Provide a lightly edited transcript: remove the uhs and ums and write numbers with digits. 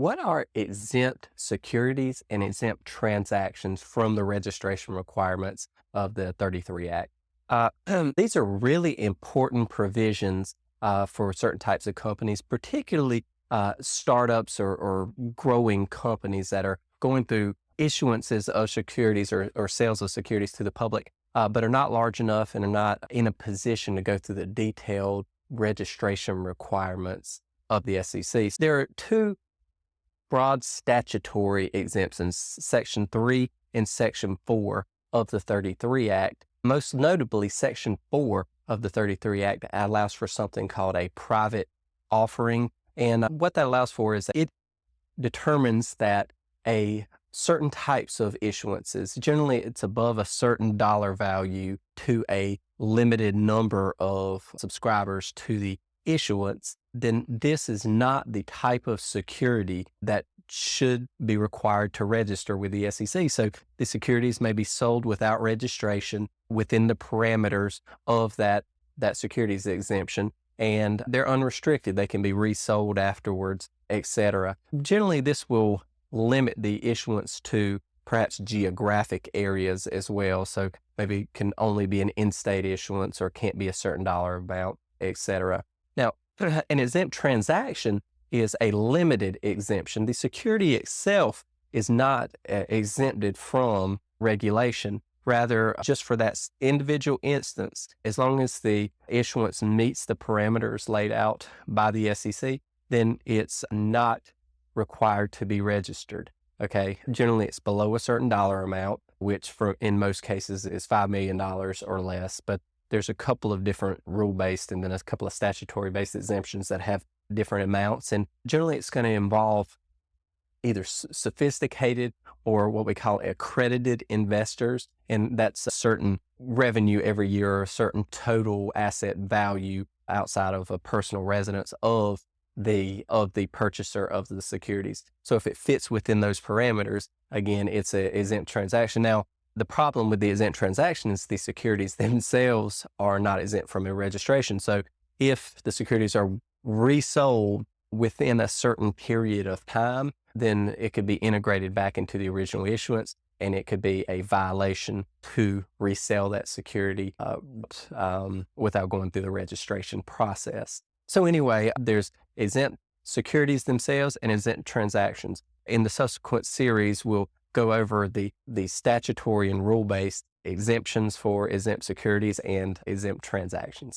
What are exempt securities and exempt transactions from the registration requirements of the 33 Act? These are really important provisions for certain types of companies, particularly startups or growing companies that are going through issuances of securities or sales of securities to the public, but are not large enough and are not in a position to go through the detailed registration requirements of the SEC. There are two broad statutory exemptions, Section 3 and Section 4 of the 33 Act. Most notably, Section 4 of the 33 Act allows for something called a private offering. And what that allows for is it determines that a certain types of issuances, generally it's above a certain dollar value to a limited number of subscribers to the issuance, then this is not the type of security that should be required to register with the SEC. So the securities may be sold without registration within the parameters of that securities exemption, and they're unrestricted. They can be resold afterwards, etc. Generally, this will limit the issuance to perhaps geographic areas as well. So maybe it can only be an in-state issuance or can't be a certain dollar amount, etc. Now, an exempt transaction is a limited exemption. The security itself is not exempted from regulation. Rather, just for that individual instance, as long as the issuance meets the parameters laid out by the SEC, then it's not required to be registered. Okay, generally it's below a certain dollar amount, which in most cases is $5 million or less, but there's a couple of different rule-based and then a couple of statutory-based exemptions that have different amounts. And generally it's going to involve either sophisticated or what we call accredited investors. And that's a certain revenue every year or a certain total asset value outside of a personal residence of the purchaser of the securities. So if it fits within those parameters, again, it's an exempt transaction. Now, the problem with the exempt transaction is the securities themselves are not exempt from a registration. So if the securities are resold within a certain period of time, then it could be integrated back into the original issuance, and it could be a violation to resell that security without going through the registration process. So anyway, there's exempt securities themselves and exempt transactions. In the subsequent series, we'll go over the statutory and rule-based exemptions for exempt securities and exempt transactions.